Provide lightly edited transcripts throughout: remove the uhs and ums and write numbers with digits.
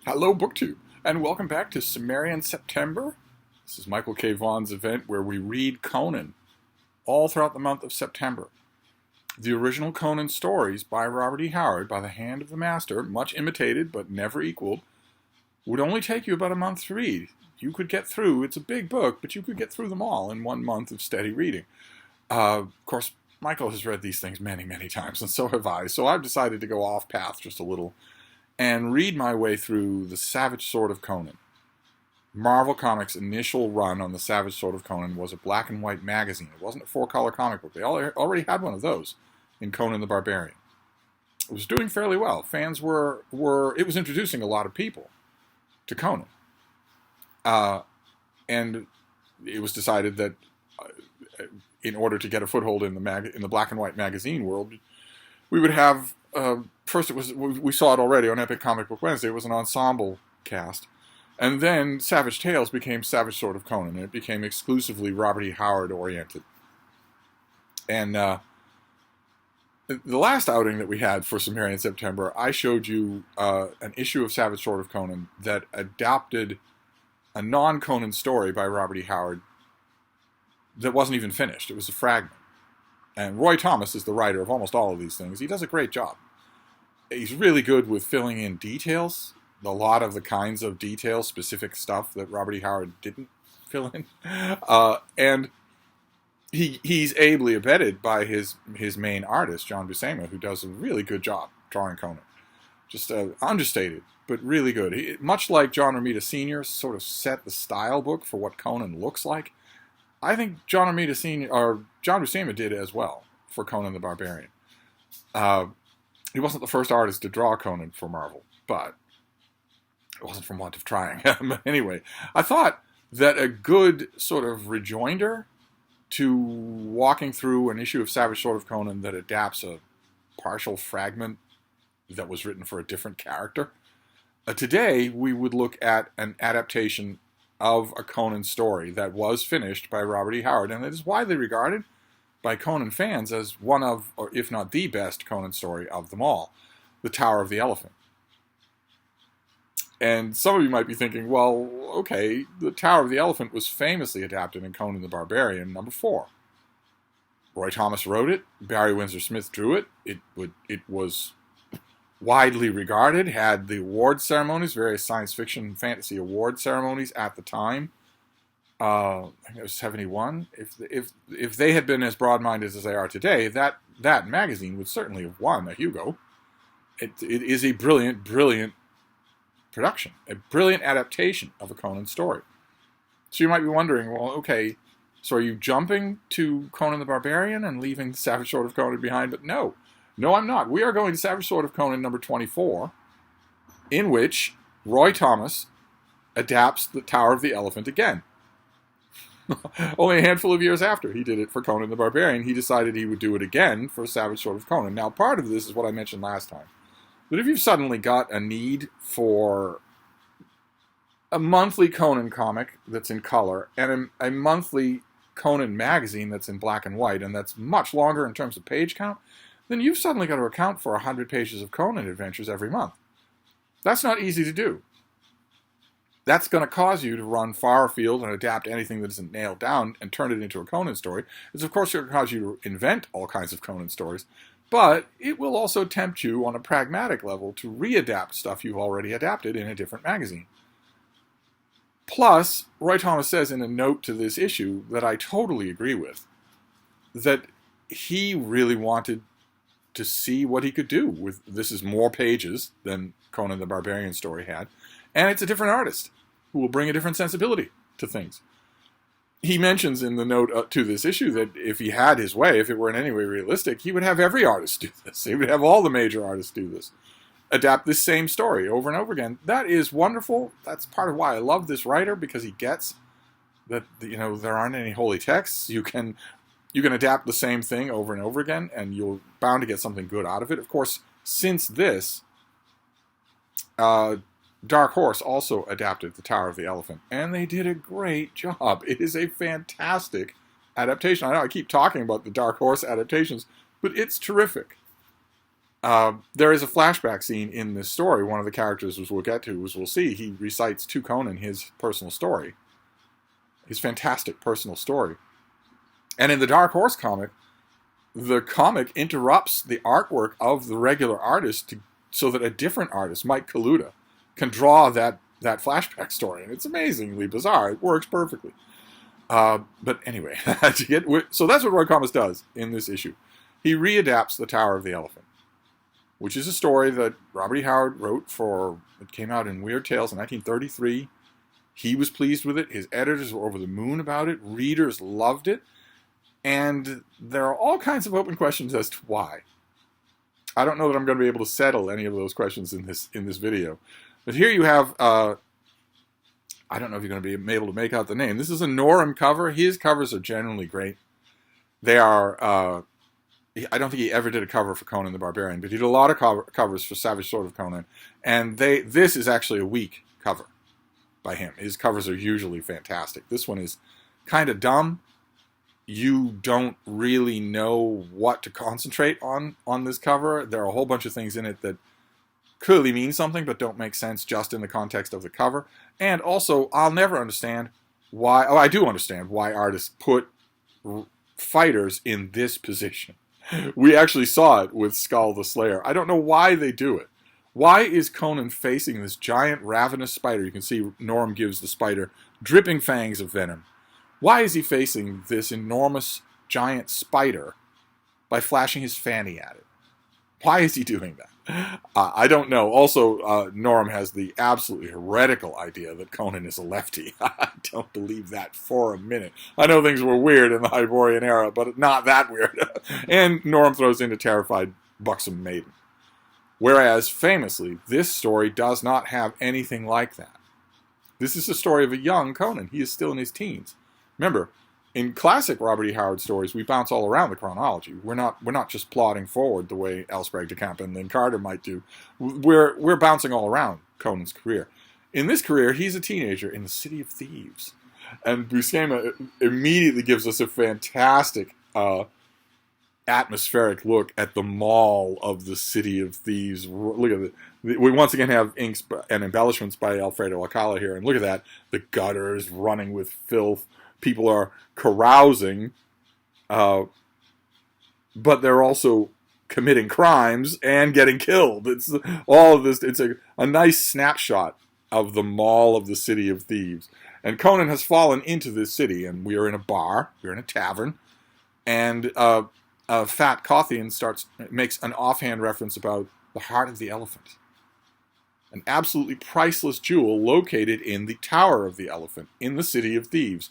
Hello, BookTube, and welcome back to Sumerian September. This is Michael K. Vaughan's event where we read Conan all throughout the month of September. The original Conan stories by Robert E. Howard, by the hand of the master, much imitated but never equaled, would only take you about a month to read. You could get through, it's a big book, but you could get through them all in 1 month of steady reading. Of course, Michael has read these things many, many times, and so have I, so I've decided to go off path just a little and read my way through The Savage Sword of Conan. Marvel Comics' initial run on The Savage Sword of Conan was a black and white magazine. It wasn't a 4-color comic book. They already had one of those in Conan the Barbarian. It was doing fairly well. Fans were it was introducing a lot of people to Conan. And it was decided that in order to get a foothold in the black and white magazine world, we would have first we saw it already on Epic Comic Book Wednesday. It was an ensemble cast, and then Savage Tales became Savage Sword of Conan, and it became exclusively Robert E. Howard oriented. And the last outing that we had for Sumerian September, I showed you an issue of Savage Sword of Conan that adapted a non-Conan story by Robert E. Howard that wasn't even finished. It was a fragment. And Roy Thomas is the writer of almost all of these things. He does a great job. He's really good with filling in details, a lot of the kinds of details, specific stuff that Robert E. Howard didn't fill in. And he's ably abetted by his main artist, John Buscema, who does a really good job drawing Conan. Just understated, but really good. Much like John Romita Sr. sort of set the style book for what Conan looks like, I think John Buscema did as well for Conan the Barbarian. He wasn't the first artist to draw Conan for Marvel, but it wasn't from want of trying. But anyway, I thought that a good sort of rejoinder to walking through an issue of Savage Sword of Conan that adapts a partial fragment that was written for a different character. Today, we would look at an adaptation of a Conan story that was finished by Robert E. Howard, and it is widely regarded by Conan fans as one of, or if not the best Conan story of them all, The Tower of the Elephant. And some of you might be thinking, well, okay, The Tower of the Elephant was famously adapted in Conan the Barbarian, number 4. Roy Thomas wrote it, Barry Windsor Smith drew it, it was widely regarded, had the award ceremonies, various science fiction and fantasy award ceremonies at the time. I think it was 71. If they had been as broad-minded as they are today, that magazine would certainly have won a Hugo. It is a brilliant, brilliant production, a brilliant adaptation of a Conan story. So you might be wondering, well, okay, so are you jumping to Conan the Barbarian and leaving the Savage Sword of Conan behind? But no, I'm not. We are going to Savage Sword of Conan number 24, in which Roy Thomas adapts The Tower of the Elephant again. Only a handful of years after he did it for Conan the Barbarian, he decided he would do it again for Savage Sword of Conan. Now, part of this is what I mentioned last time. That if you've suddenly got a need for a monthly Conan comic that's in color and a monthly Conan magazine that's in black and white, and that's much longer in terms of page count, then you've suddenly got to account for 100 pages of Conan adventures every month. That's not easy to do. That's going to cause you to run far afield and adapt anything that isn't nailed down and turn it into a Conan story. It's of course going to cause you to invent all kinds of Conan stories, but it will also tempt you on a pragmatic level to readapt stuff you've already adapted in a different magazine. Plus, Roy Thomas says in a note to this issue that I totally agree with, that he really wanted to see what he could do with this. Is more pages than Conan the Barbarian story had, and it's a different artist who will bring a different sensibility to things. He mentions in the note to this issue that if he had his way, if it were in any way realistic, he would have every artist do this. He would have all the major artists do this. Adapt this same story over and over again. That is wonderful. That's part of why I love this writer, because he gets that, there aren't any holy texts. You can adapt the same thing over and over again, and you're bound to get something good out of it. Of course, since this, Dark Horse also adapted The Tower of the Elephant, and they did a great job. It is a fantastic adaptation. I know I keep talking about the Dark Horse adaptations, but it's terrific. There is a flashback scene in this story. One of the characters, as we'll get to, as we'll see, he recites to Conan his personal story, his fantastic personal story. And in the Dark Horse comic, the comic interrupts the artwork of the regular artist so that a different artist, Mike Kaluta, can draw that flashback story. And it's amazingly bizarre. It works perfectly. But anyway, so that's what Roy Thomas does in this issue. He readapts The Tower of the Elephant, which is a story that Robert E. Howard wrote it came out in Weird Tales in 1933. He was pleased with it. His editors were over the moon about it. Readers loved it. And there are all kinds of open questions as to why. I don't know that I'm going to be able to settle any of those questions in this video. But here you have, I don't know if you're going to be able to make out the name. This is a Norm cover. His covers are generally great. They are, I don't think he ever did a cover for Conan the Barbarian, but he did a lot of covers for Savage Sword of Conan. And this is actually a weak cover by him. His covers are usually fantastic. This one is kind of dumb. You don't really know what to concentrate on this cover. There are a whole bunch of things in it that clearly mean something but don't make sense just in the context of the cover. And also, I'll never understand why... Oh, I do understand why artists put fighters in this position. We actually saw it with Skull the Slayer. I don't know why they do it. Why is Conan facing this giant ravenous spider? You can see Norm gives the spider dripping fangs of venom. Why is he facing this enormous giant spider by flashing his fanny at it? Why is he doing that? I don't know. Also, Norm has the absolutely heretical idea that Conan is a lefty. I don't believe that for a minute. I know things were weird in the Hyborian era, but not that weird. And Norm throws in a terrified, buxom maiden. Whereas, famously, this story does not have anything like that. This is the story of a young Conan. He is still in his teens. Remember, in classic Robert E. Howard stories, we bounce all around the chronology. We're not just plodding forward the way L. Sprague de Camp and Lynn Carter might do. We're bouncing all around Conan's career. In this career, he's a teenager in the City of Thieves. And Buscema immediately gives us a fantastic atmospheric look at the mall of the City of Thieves. Look at it. We once again have inks and embellishments by Alfredo Alcala here. And look at that. The gutters running with filth. People are carousing, but they're also committing crimes and getting killed. It's all of this. It's a nice snapshot of the mall of the City of Thieves. And Conan has fallen into this city, and we are in a bar. We're in a tavern, and Fat Cawthian makes an offhand reference about the heart of the elephant, an absolutely priceless jewel located in the Tower of the Elephant in the City of Thieves.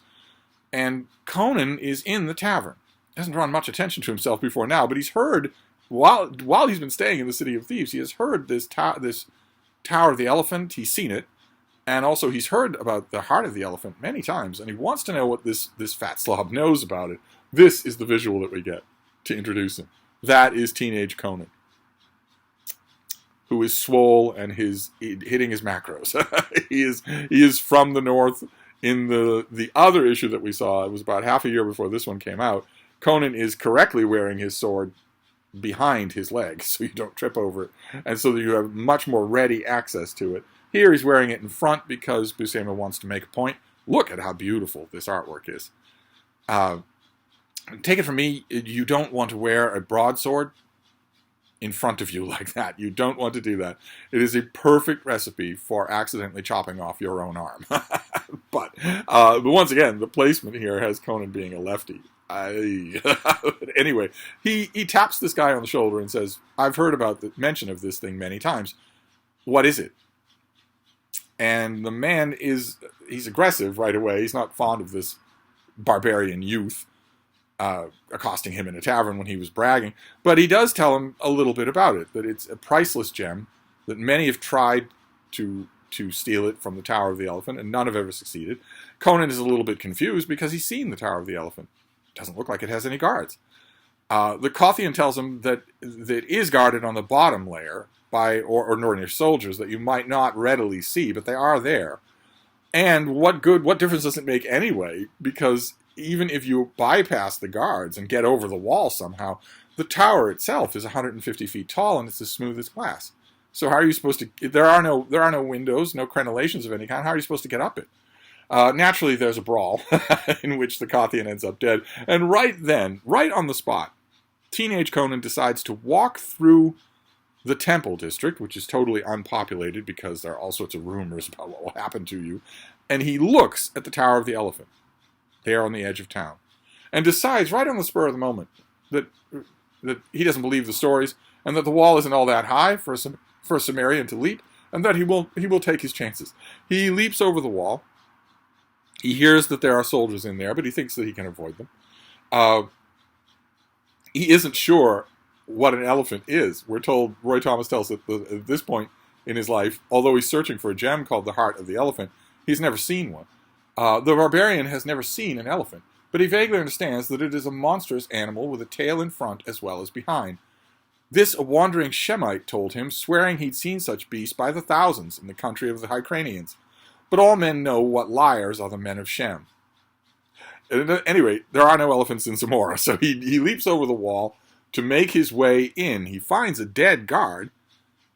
And Conan is in the tavern. He hasn't drawn much attention to himself before now, but he's heard, while he's been staying in the City of Thieves, he has heard this Tower of the Elephant. He's seen it. And also he's heard about the heart of the elephant many times, and he wants to know what this fat slob knows about it. This is the visual that we get to introduce him. That is teenage Conan, who is swole and hitting his macros. he is from the north. In the other issue that we saw, it was about half a year before this one came out, Conan is correctly wearing his sword behind his leg, so you don't trip over it, and so that you have much more ready access to it. Here he's wearing it in front because Buscema wants to make a point. Look at how beautiful this artwork is. Take it from me, you don't want to wear a broadsword in front of you like that. You don't want to do that. It is a perfect recipe for accidentally chopping off your own arm. But once again, the placement here has Conan being a lefty. Anyway, he taps this guy on the shoulder and says, I've heard about the mention of this thing many times. What is it? And the man he's aggressive right away. He's not fond of this barbarian youth accosting him in a tavern when he was bragging. But he does tell him a little bit about it, that it's a priceless gem, that many have tried to steal it from the Tower of the Elephant, and none have ever succeeded. Conan is a little bit confused because he's seen the Tower of the Elephant. It doesn't look like it has any guards. The Cawthian tells him that it is guarded on the bottom layer by Northern soldiers that you might not readily see, but they are there. And what difference does it make anyway? Because even if you bypass the guards and get over the wall somehow, the tower itself is 150 feet tall and it's as smooth as glass. So how are you supposed to? There are no windows, no crenellations of any kind. How are you supposed to get up it? Naturally, there's a brawl in which the Kothian ends up dead. And right then, right on the spot, teenage Conan decides to walk through the Temple District, which is totally unpopulated because there are all sorts of rumors about what will happen to you. And he looks at the Tower of the Elephant, there on the edge of town, and decides right on the spur of the moment that he doesn't believe the stories and that the wall isn't all that high for a Cimmerian to leap, and that he will take his chances. He leaps over the wall. He hears that there are soldiers in there, but he thinks that he can avoid them. He isn't sure what an elephant is. We're told, Roy Thomas tells us at this point in his life, although he's searching for a gem called the heart of the elephant, he's never seen one. The barbarian has never seen an elephant, but he vaguely understands that it is a monstrous animal with a tail in front as well as behind. This a wandering Shemite told him, swearing he'd seen such beasts by the thousands in the country of the Hyrcanians. But all men know what liars are the men of Shem. At any rate, there are no elephants in Zamora, so he leaps over the wall to make his way in. He finds a dead guard,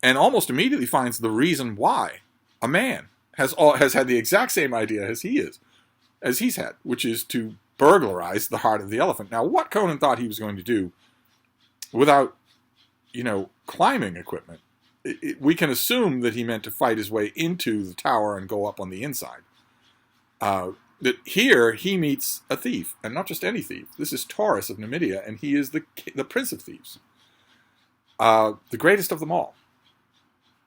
and almost immediately finds the reason why. A man has had the exact same idea as he's had, which is to burglarize the heart of the elephant. Now, what Conan thought he was going to do without, climbing equipment, we can assume that he meant to fight his way into the tower and go up on the inside. That here he meets a thief, and not just any thief. This is Taurus of Numidia, and he is the prince of thieves, the greatest of them all.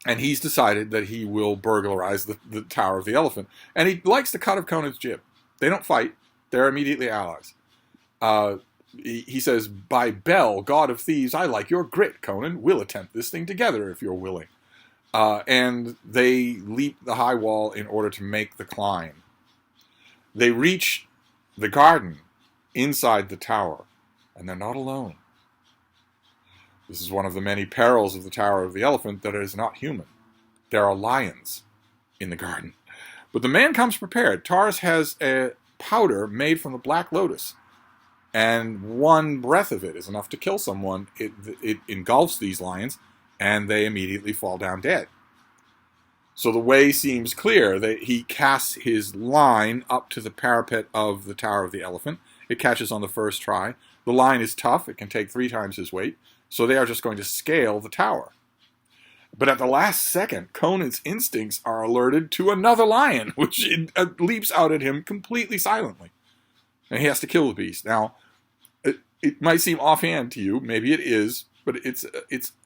And he's decided that he will burglarize the Tower of the Elephant. And he likes the cut of Conan's jib. They don't fight. They're immediately allies. He says, "By Bel, god of thieves, I like your grit, Conan. We'll attempt this thing together if you're willing." And they leap the high wall in order to make the climb. They reach the garden inside the tower, and they're not alone. This is one of the many perils of the Tower of the Elephant that is not human. There are lions in the garden. But the man comes prepared. Taurus has a powder made from the Black Lotus, and one breath of it is enough to kill someone. It engulfs these lions, and they immediately fall down dead. So the way seems clear. He casts his line up to the parapet of the Tower of the Elephant. It catches on the first try. The line is tough. It can take 3 times his weight. So they are just going to scale the tower. But at the last second, Conan's instincts are alerted to another lion, which leaps out at him completely silently. And he has to kill the beast. Now, it might seem offhand to you, maybe it is, but it's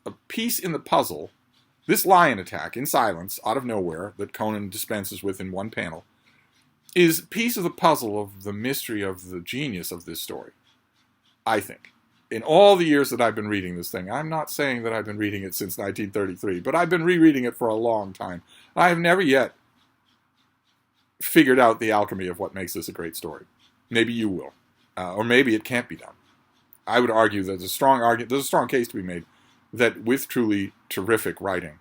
a piece in the puzzle. This lion attack, in silence, out of nowhere, that Conan dispenses with in one panel, is a piece of the puzzle of the mystery of the genius of this story, I think. In all the years that I've been reading this thing, I'm not saying that I've been reading it since 1933, but I've been rereading it for a long time. I have never yet figured out the alchemy of what makes this a great story. Maybe you will. Or maybe it can't be done. I would argue that there's a strong case to be made that with truly terrific writing,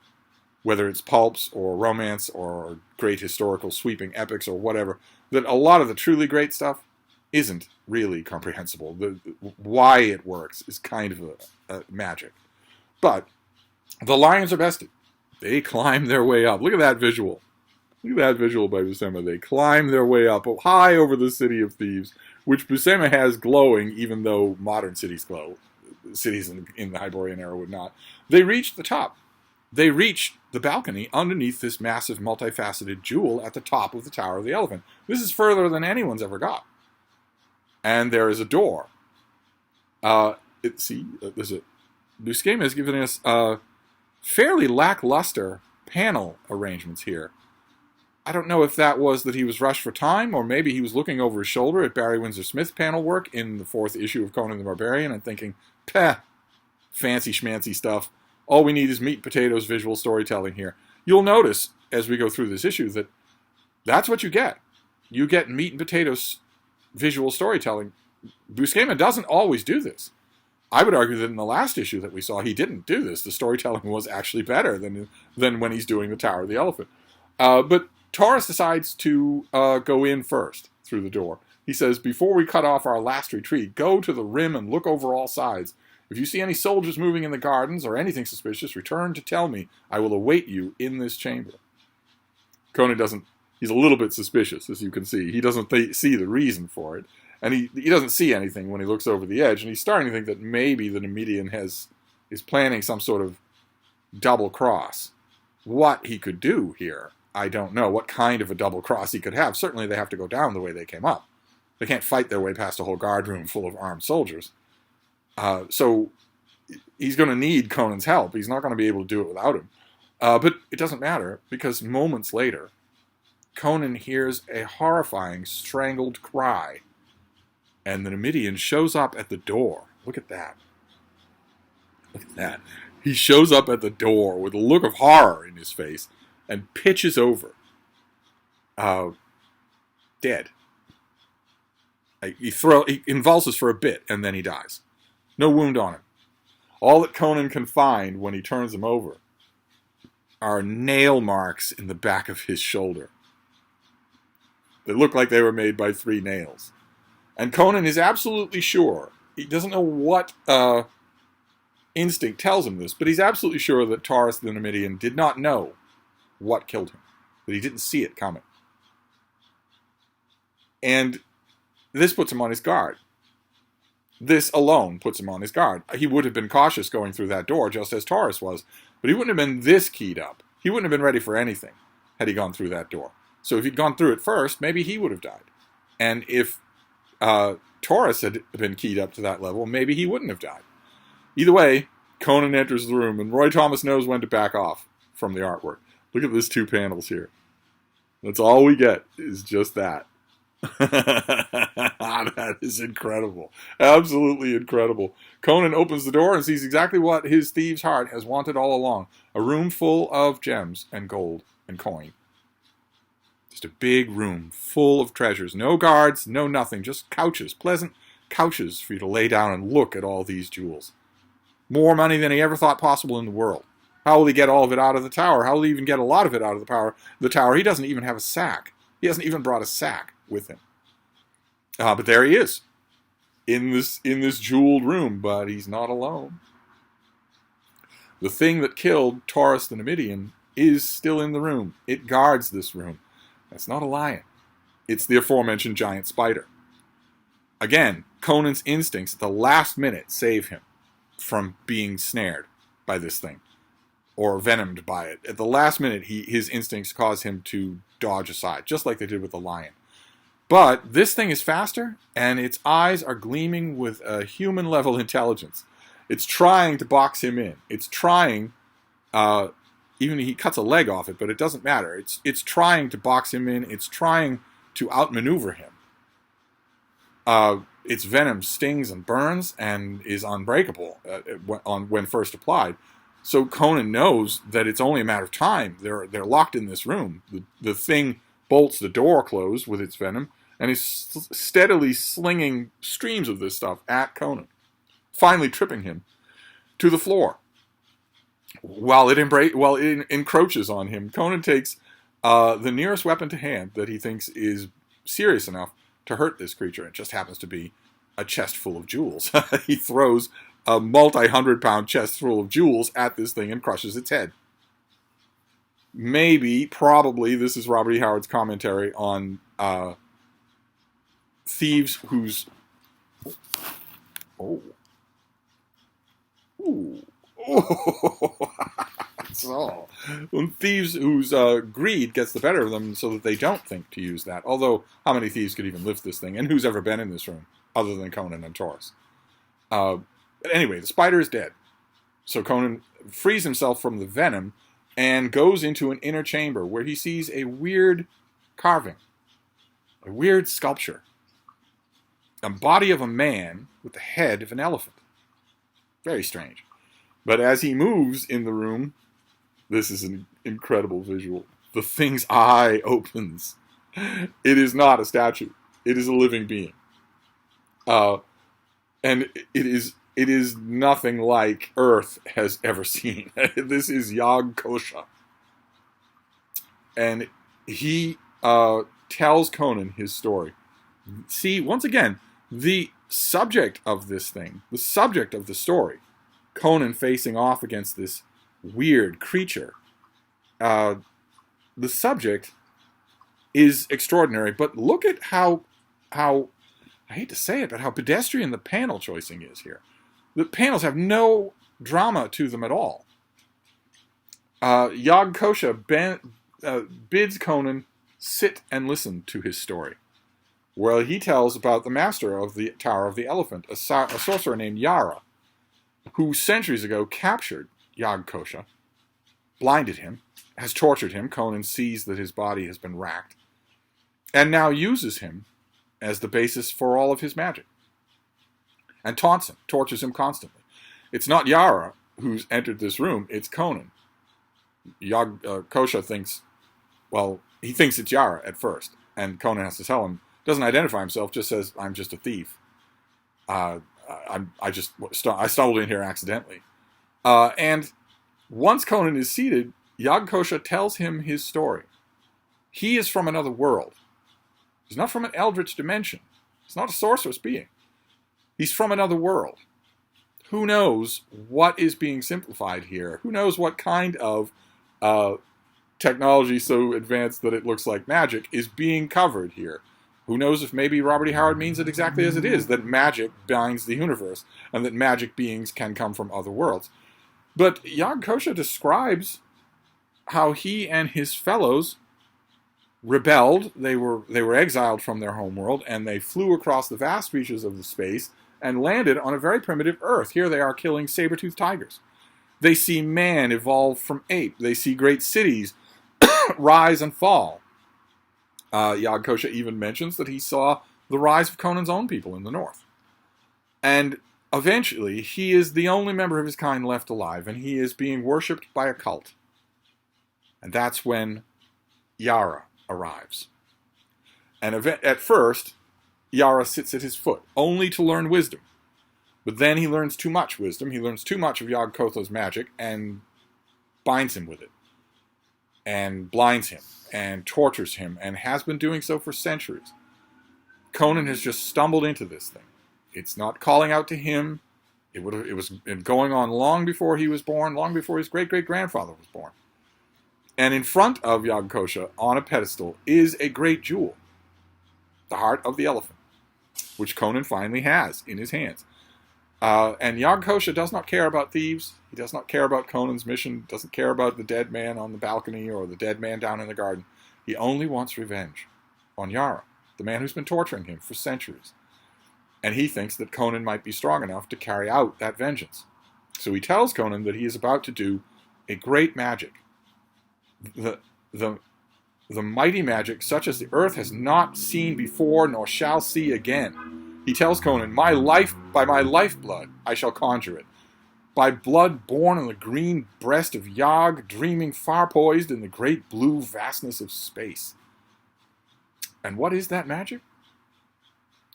whether it's pulps or romance or great historical sweeping epics or whatever, that a lot of the truly great stuff isn't really comprehensible. Why it works is kind of a magic. But the lions are bested. They climb their way up. Look at that visual. Look at that visual by Buscema. They climb their way up high over the city of thieves, which Buscema has glowing, even though modern cities glow. Cities in the Hyborian era would not. They reach the top. They reach the balcony underneath this massive, multifaceted jewel at the top of the Tower of the Elephant. This is further than anyone's ever got. And there is a door. Buscema has given us fairly lackluster panel arrangements here. I don't know if that was that he was rushed for time, or maybe he was looking over his shoulder at Barry Windsor Smith's panel work in the 4th issue of Conan the Barbarian and thinking, "Peh, fancy schmancy stuff. All we need is meat and potatoes visual storytelling here." You'll notice, as we go through this issue, that that's what you get. You get meat and potatoes visual storytelling. Buscema doesn't always do this. I would argue that in the last issue that we saw, he didn't do this. The storytelling was actually better than when he's doing the Tower of the Elephant. But Taurus decides to go in first through the door. He says, "Before we cut off our last retreat, go to the rim and look over all sides. If you see any soldiers moving in the gardens or anything suspicious, return to tell me. I will await you in this chamber. Conan doesn't, he's a little bit suspicious, as you can see. He doesn't see the reason for it. And he doesn't see anything when he looks over the edge. And he's starting to think that maybe the Numidian is planning some sort of double cross. What he could do here, I don't know. What kind of a double cross he could have. Certainly they have to go down the way they came up. They can't fight their way past a whole guard room full of armed soldiers. So he's going to need Conan's help. He's not going to be able to do it without him. But it doesn't matter, because moments later, Conan hears a horrifying, strangled cry. And the Numidian shows up at the door. Look at that. Look at that. He shows up at the door with a look of horror in his face and pitches over. Dead. He convulses for a bit, and then he dies. No wound on him. All that Conan can find when he turns him over are nail marks in the back of his shoulder. They look like they were made by 3 nails. And Conan is absolutely sure, he doesn't know what instinct tells him this, but he's absolutely sure that Taurus the Numidian did not know what killed him, that he didn't see it coming. And this puts him on his guard. This alone puts him on his guard. He would have been cautious going through that door, just as Taurus was, but he wouldn't have been this keyed up. He wouldn't have been ready for anything had he gone through that door. So if he'd gone through it first, maybe he would have died. And if Taurus had been keyed up to that level, maybe he wouldn't have died. Either way, Conan enters the room, and Roy Thomas knows when to back off from the artwork. Look at these 2 panels here. That's all we get, is just that. That is incredible. Absolutely incredible. Conan opens the door and sees exactly what his thieves' heart has wanted all along. A room full of gems and gold and coin. Just a big room full of treasures. No guards, no nothing. Just couches. Pleasant couches for you to lay down and look at all these jewels. More money than he ever thought possible in the world. How will he get all of it out of the tower? How will he even get a lot of it out of the tower? He doesn't even have a sack. He hasn't even brought a sack with him. But there he is, in this jeweled room, but he's not alone. The thing that killed Taurus the Numidian is still in the room. It guards this room. That's not a lion. It's the aforementioned giant spider. Again, Conan's instincts at the last minute save him from being snared by this thing, or venomed by it. At the last minute, his instincts cause him to dodge aside, just like they did with the lion. But this thing is faster, and its eyes are gleaming with a human-level intelligence. It's trying to box him in. It's trying, even he cuts a leg off it, but it doesn't matter. It's trying to box him in. It's trying to outmaneuver him. Its venom stings and burns and is unbreakable when first applied. So Conan knows that it's only a matter of time. They're locked in this room. The thing bolts the door closed with its venom, and is steadily slinging streams of this stuff at Conan, finally tripping him to the floor. While it encroaches on him, Conan takes the nearest weapon to hand that he thinks is serious enough to hurt this creature. It just happens to be a chest full of jewels. He throws a multi-100-pound chest full of jewels at this thing and crushes its head. Probably, this is Robert E. Howard's commentary on thieves whose... So, thieves whose greed gets the better of them so that they don't think to use that. Although, how many thieves could even lift this thing? And who's ever been in this room other than Conan and Taurus? But anyway, the spider is dead. So Conan frees himself from the venom and goes into an inner chamber where he sees a weird carving, a weird sculpture. A body of a man with the head of an elephant. Very strange. But as he moves in the room, this is an incredible visual. The thing's eye opens. It is not a statue. It is a living being. And it is nothing like Earth has ever seen. This is Yog Kosha. And he tells Conan his story. See, once again, the subject of this thing, the subject of the story, Conan facing off against this weird creature. The subject is extraordinary, but look at how I hate to say it, but how pedestrian the panel choicing is here. The panels have no drama to them at all. Yog Kosha bids Conan sit and listen to his story, where he tells about the master of the Tower of the Elephant, a sorcerer named Yara, who centuries ago captured Yog Kosha, blinded him, has tortured him. Conan sees that his body has been racked, and now uses him as the basis for all of his magic, and taunts him, tortures him constantly. It's not Yara who's entered this room, it's Conan. Yog Kosha thinks, well, he thinks it's Yara at first, and Conan has to tell him, doesn't identify himself, just says, I'm just a thief. I stumbled in here accidentally. And once Conan is seated, Yog Kosha tells him his story. He is from another world. He's not from an eldritch dimension. He's not a sorcerous being. He's from another world. Who knows what is being simplified here? Who knows what kind of technology so advanced that it looks like magic is being covered here? Who knows if maybe Robert E. Howard means it exactly as it is, that magic binds the universe, and that magic beings can come from other worlds. But Yog Kosha describes how he and his fellows rebelled. They were exiled from their homeworld, and they flew across the vast reaches of the space and landed on a very primitive Earth. Here they are killing saber-toothed tigers. They see man evolve from ape. They see great cities rise and fall. Yog Kosha even mentions that he saw the rise of Conan's own people in the north. And eventually, he is the only member of his kind left alive, and he is being worshipped by a cult. And that's when Yara arrives. And at first, Yara sits at his foot, only to learn wisdom. But then he learns too much wisdom. He learns too much of Yog Kotha's magic and binds him with it, and blinds him, and tortures him, and has been doing so for centuries. Conan has just stumbled into this thing. It's not calling out to him. It was going on long before he was born, long before his great-great-grandfather was born. And in front of Yog Kosha, on a pedestal, is a great jewel, the heart of the elephant, which Conan finally has in his hands. And Yog Kosha does not care about thieves. He does not care about Conan's mission, doesn't care about the dead man on the balcony or the dead man down in the garden. He only wants revenge on Yara, the man who's been torturing him for centuries. And he thinks that Conan might be strong enough to carry out that vengeance. So he tells Conan that he is about to do a great magic. The mighty magic such as the earth has not seen before nor shall see again. He tells Conan, by my lifeblood I shall conjure it. By blood born on the green breast of Yog, dreaming far poised in the great blue vastness of space. And what is that magic?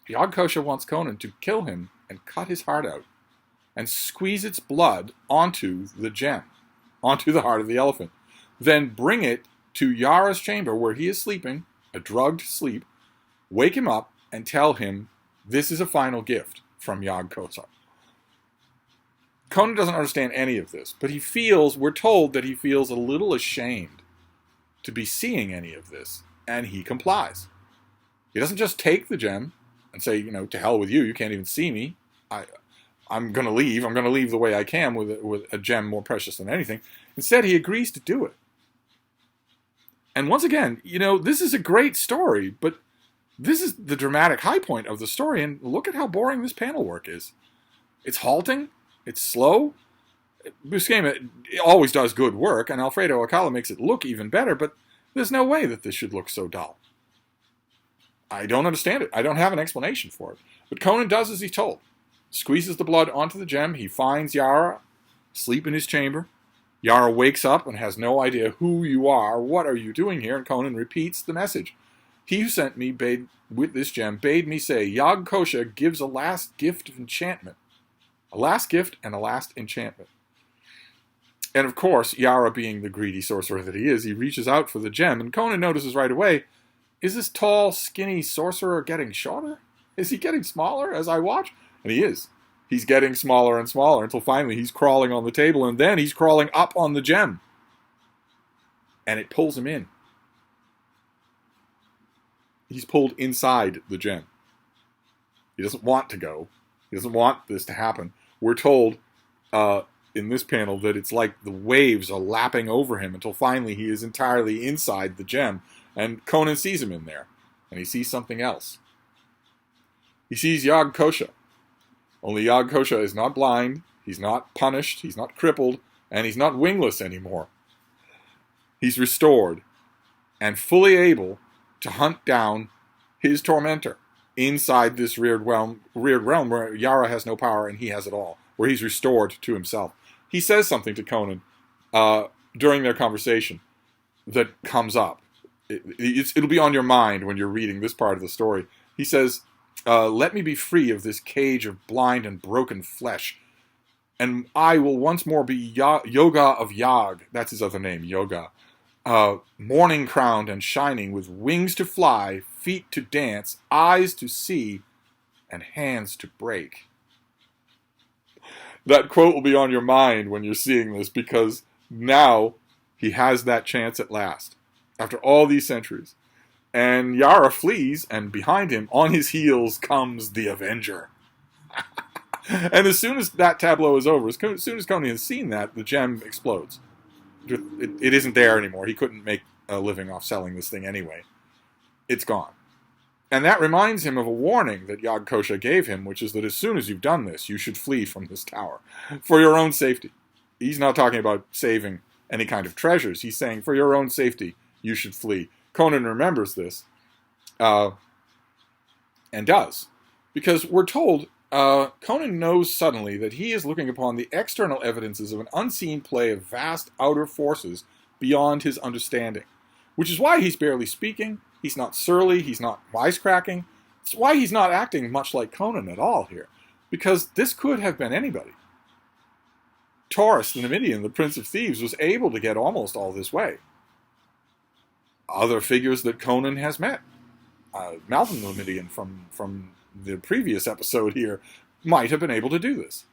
Yog Kosha wants Conan to kill him and cut his heart out, and squeeze its blood onto the gem, onto the heart of the elephant. Then bring it to Yara's chamber where he is sleeping, a drugged sleep, wake him up and tell him this is a final gift from Yog Kosha. Conan doesn't understand any of this, but we're told that he feels a little ashamed to be seeing any of this, and he complies. He doesn't just take the gem and say, to hell with you, you can't even see me. I'm going to leave. I'm going to leave the way I can with a gem more precious than anything. Instead, he agrees to do it. And once again, this is a great story, but this is the dramatic high point of the story, and look at how boring this panel work is. It's halting. It's slow. Buscema always does good work, and Alfredo Alcala makes it look even better, but there's no way that this should look so dull. I don't understand it. I don't have an explanation for it. But Conan does as he's told. Squeezes the blood onto the gem. He finds Yara asleep in his chamber. Yara wakes up and has no idea who you are. What are you doing here? And Conan repeats the message. He who sent me with this gem bade me say, Yog Kosha gives a last gift of enchantment. A last gift and a last enchantment. And of course, Yara being the greedy sorcerer that he is, he reaches out for the gem, and Conan notices right away, is this tall, skinny sorcerer getting shorter? Is he getting smaller as I watch? And he is. He's getting smaller and smaller until finally he's crawling on the table, and then he's crawling up on the gem. And it pulls him in. He's pulled inside the gem. He doesn't want to go. He doesn't want this to happen. We're told in this panel that it's like the waves are lapping over him until finally he is entirely inside the gem. And Conan sees him in there. And he sees something else. He sees Yog-Kosha. Only Yog-Kosha is not blind, he's not punished, he's not crippled, and he's not wingless anymore. He's restored and fully able to hunt down his tormentor inside this reared realm where Yara has no power and he has it all, where he's restored to himself. He says something to Conan during their conversation that comes up. It'll be on your mind when you're reading this part of the story. He says, let me be free of this cage of blind and broken flesh, and I will once more be Yoga of Yag. That's his other name, Yoga. Morning crowned and shining, with wings to fly, feet to dance, eyes to see, and hands to break. That quote will be on your mind when you're seeing this, because now he has that chance at last, after all these centuries. And Yara flees, and behind him, on his heels, comes the Avenger. And as soon as that tableau is over, as soon as Conan has seen that, the gem explodes. It isn't there anymore. He couldn't make a living off selling this thing anyway. It's gone. And that reminds him of a warning that Yog-Kosha gave him, which is that as soon as you've done this, you should flee from this tower. For your own safety. He's not talking about saving any kind of treasures. He's saying, for your own safety, you should flee. Conan remembers this, and does. Because we're told Conan knows suddenly that he is looking upon the external evidences of an unseen play of vast outer forces beyond his understanding. Which is why he's barely speaking, he's not surly, he's not wisecracking. It's why he's not acting much like Conan at all here. Because this could have been anybody. Taurus the Numidian, the Prince of Thieves, was able to get almost all this way. Other figures that Conan has met. Malcolm the Numidian from the previous episode here might have been able to do this.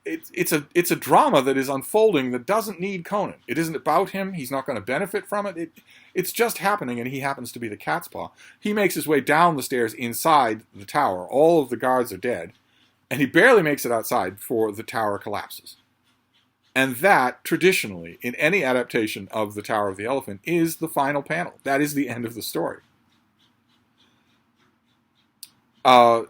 It's a drama that is unfolding that doesn't need Conan. It isn't about him. He's not going to benefit from it. It's just happening, and he happens to be the cat's paw. He makes his way down the stairs inside the tower. All of the guards are dead, and he barely makes it outside before the tower collapses. And that, traditionally, in any adaptation of The Tower of the Elephant, is the final panel. That is the end of the story. I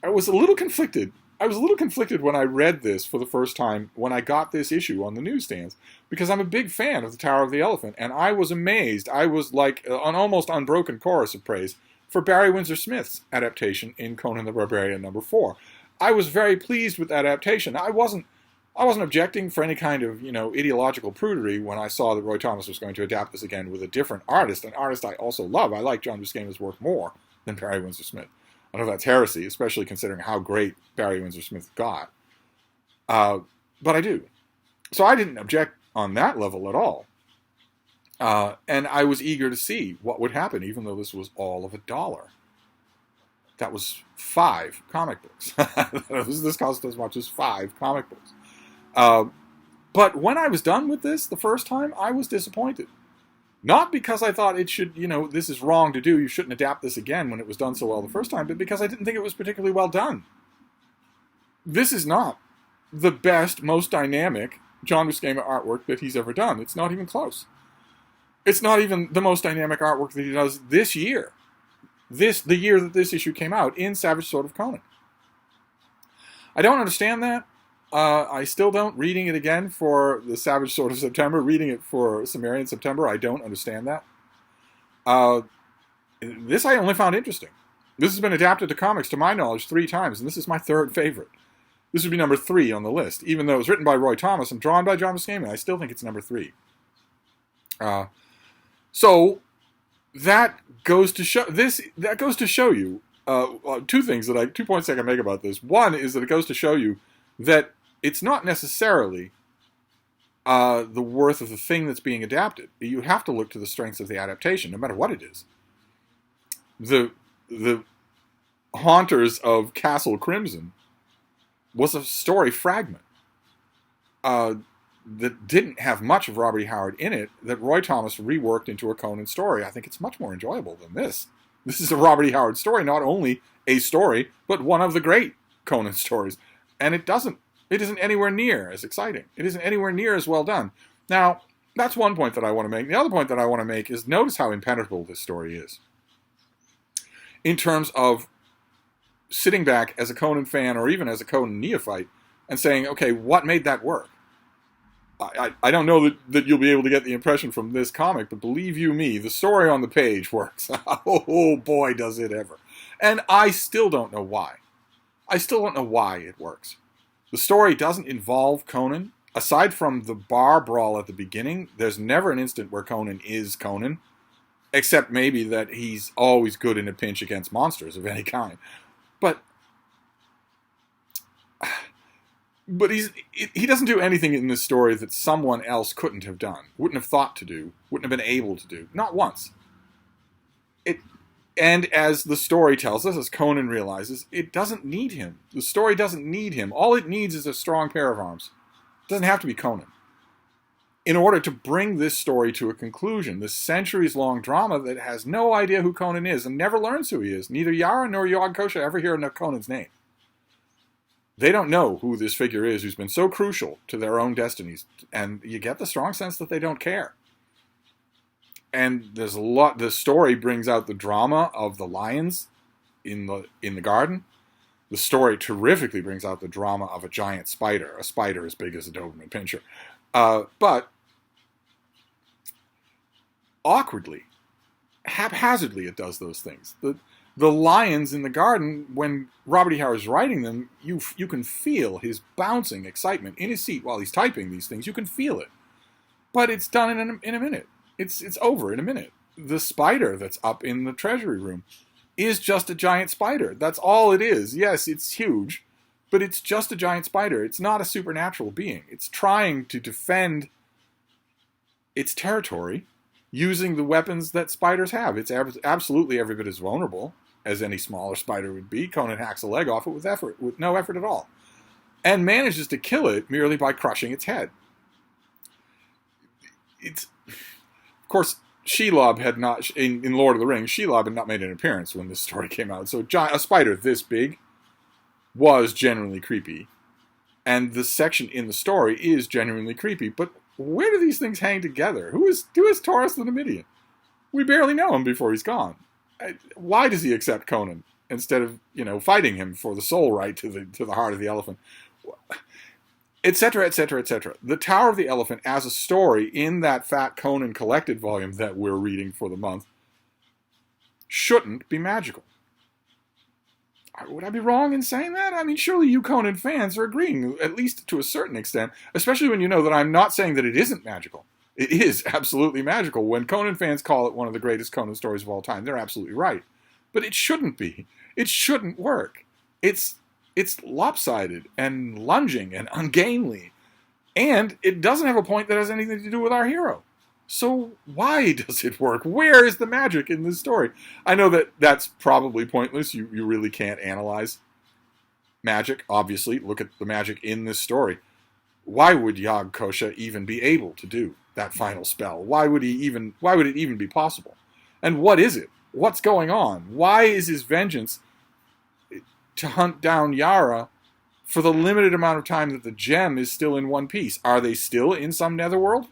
was a little conflicted. I was a little conflicted when I read this for the first time, when I got this issue on the newsstands, because I'm a big fan of The Tower of the Elephant, and I was amazed. I was like an almost unbroken chorus of praise for Barry Windsor Smith's adaptation in Conan the Barbarian #4. I was very pleased with that adaptation. I wasn't objecting for any kind of, ideological prudery when I saw that Roy Thomas was going to adapt this again with a different artist, an artist I also love. I like John Buscema's work more than Barry Windsor Smith. I know that's heresy, especially considering how great Barry Windsor Smith got. But I do. So I didn't object on that level at all. And I was eager to see what would happen, even though this was all of $1. That was 5 comic books. This cost as much as 5 comic books. But when I was done with this the first time, I was disappointed. Not because I thought it should, this is wrong to do, you shouldn't adapt this again when it was done so well the first time, but because I didn't think it was particularly well done. This is not the best, most dynamic John Buscema artwork that he's ever done. It's not even close. It's not even the most dynamic artwork that he does this year. The year that this issue came out, in Savage Sword of Conan. I don't understand that. I still don't. Reading it again for the Savage Sword of September, reading it for Cimmerian September, I don't understand that. This I only found interesting. This has been adapted to comics, to my knowledge, 3 times, and this is my 3rd favorite. This would be number 3 on the list. Even though it was written by Roy Thomas and drawn by John Buscema, I still think it's number 3. So that goes to show you 2 things 2 points I can make about this. One is that it goes to show you that it's not necessarily the worth of the thing that's being adapted. You have to look to the strengths of the adaptation, no matter what it is. The Haunters of Castle Crimson was a story fragment that didn't have much of Robert E. Howard in it, that Roy Thomas reworked into a Conan story. I think it's much more enjoyable than this. This is a Robert E. Howard story, not only a story, but one of the great Conan stories. And it isn't anywhere near as exciting. It isn't anywhere near as well done. Now, that's one point that I want to make. The other point that I want to make is notice how impenetrable this story is. In terms of sitting back as a Conan fan or even as a Conan neophyte and saying, okay, what made that work? I don't know that you'll be able to get the impression from this comic, but believe you me, the story on the page works. Oh boy, does it ever. And I still don't know why. I still don't know why it works. The story doesn't involve Conan. Aside from the bar brawl at the beginning, there's never an instant where Conan is Conan, except maybe that he's always good in a pinch against monsters of any kind. But he doesn't do anything in this story that someone else couldn't have done, wouldn't have thought to do, wouldn't have been able to do. Not once. And as the story tells us, as Conan realizes, it doesn't need him. The story doesn't need him. All it needs is a strong pair of arms. It doesn't have to be Conan. In order to bring this story to a conclusion, this centuries-long drama that has no idea who Conan is and never learns who he is, neither Yara nor Yog Kosha ever hear Conan's name. They don't know who this figure is who's been so crucial to their own destinies, and you get the strong sense that they don't care. And there's a lot. The story brings out the drama of the lions in the garden. The story terrifically brings out the drama of a giant spider, a spider as big as a Doberman Pinscher. But awkwardly, haphazardly, it does those things. The lions in the garden, when Robert E. Howard's writing them, you can feel his bouncing excitement in his seat while he's typing these things. You can feel it. But it's done in a minute. It's over in a minute. The spider that's up in the treasury room is just a giant spider. That's all it is. Yes, it's huge, but it's just a giant spider. It's not a supernatural being. It's trying to defend its territory using the weapons that spiders have. It's absolutely every bit as vulnerable as any smaller spider would be. Conan hacks a leg off it with no effort at all, and manages to kill it merely by crushing its head. Of course, Shelob had not, in Lord of the Rings, Shelob had not made an appearance when this story came out. So a spider this big was genuinely creepy. And the section in the story is genuinely creepy. But where do these things hang together? Who is Taurus the Numidian? We barely know him before he's gone. Why does he accept Conan instead of, fighting him for the soul right to the heart of the elephant? Etc., etc., etc. The Tower of the Elephant as a story in that fat Conan collected volume that we're reading for the month shouldn't be magical. Would I be wrong in saying that? I mean, surely you Conan fans are agreeing, at least to a certain extent, especially when you know that I'm not saying that it isn't magical. It is absolutely magical. When Conan fans call it one of the greatest Conan stories of all time, they're absolutely right. But it shouldn't be. It shouldn't work. It's lopsided and lunging and ungainly. And it doesn't have a point that has anything to do with our hero. So why does it work? Where is the magic in this story? I know that that's probably pointless. You really can't analyze magic, obviously. Look at the magic in this story. Why would Yog Kosha even be able to do that final spell? Why would it even be possible? And what is it? What's going on? Why is his vengeance to hunt down Yara for the limited amount of time that the gem is still in one piece? Are they still in some netherworld?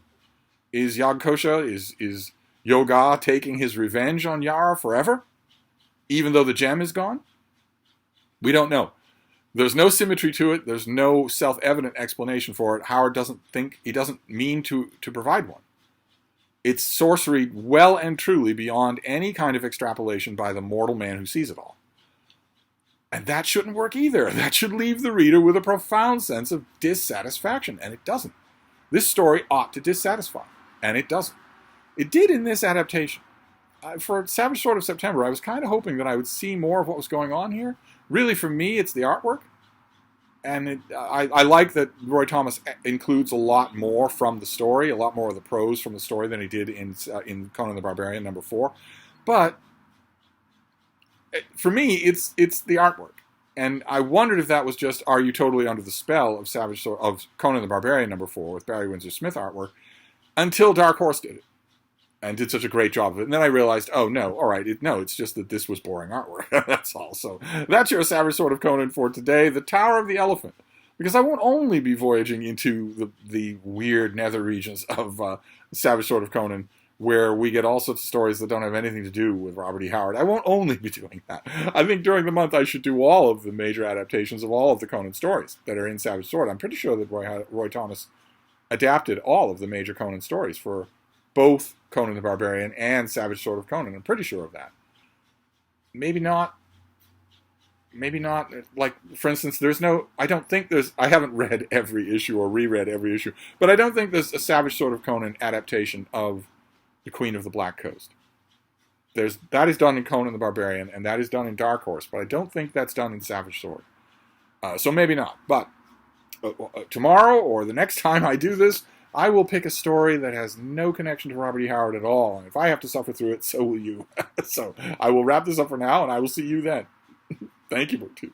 Is Yog Kosha, is Yoga taking his revenge on Yara forever? Even though the gem is gone? We don't know. There's no symmetry to it. There's no self-evident explanation for it. Howard doesn't mean to provide one. It's sorcery well and truly beyond any kind of extrapolation by the mortal man who sees it all. And that shouldn't work either. That should leave the reader with a profound sense of dissatisfaction, and it doesn't. This story ought to dissatisfy, and it doesn't. It did in this adaptation. For Savage Sword of September, I was kind of hoping that I would see more of what was going on here. Really, for me, it's the artwork. And I like that Roy Thomas includes a lot more from the story, a lot more of the prose from the story than he did in Conan the Barbarian #4. But For me, it's the artwork. And I wondered if that was just Are You Totally Under the Spell of of Conan the Barbarian #4 with Barry Windsor Smith artwork until Dark Horse did it and did such a great job of it. And then I realized, oh no, all right, no, it's just that this was boring artwork. That's all. So that's your Savage Sword of Conan for today, The Tower of the Elephant. Because I won't only be voyaging into the weird nether regions of Savage Sword of Conan, where we get all sorts of stories that don't have anything to do with Robert E. Howard. I won't only be doing that. I think during the month I should do all of the major adaptations of all of the Conan stories that are in Savage Sword. I'm pretty sure that Roy Thomas adapted all of the major Conan stories for both Conan the Barbarian and Savage Sword of Conan. I'm pretty sure of that. Maybe not. Maybe not. Like, for instance, I haven't read every issue or reread every issue, but I don't think there's a Savage Sword of Conan adaptation of The Queen of the Black Coast. That is done in Conan the Barbarian, and that is done in Dark Horse, but I don't think that's done in Savage Sword. So maybe not. But tomorrow or the next time I do this, I will pick a story that has no connection to Robert E. Howard at all, and if I have to suffer through it, so will you. So I will wrap this up for now, and I will see you then. Thank you, BookTube.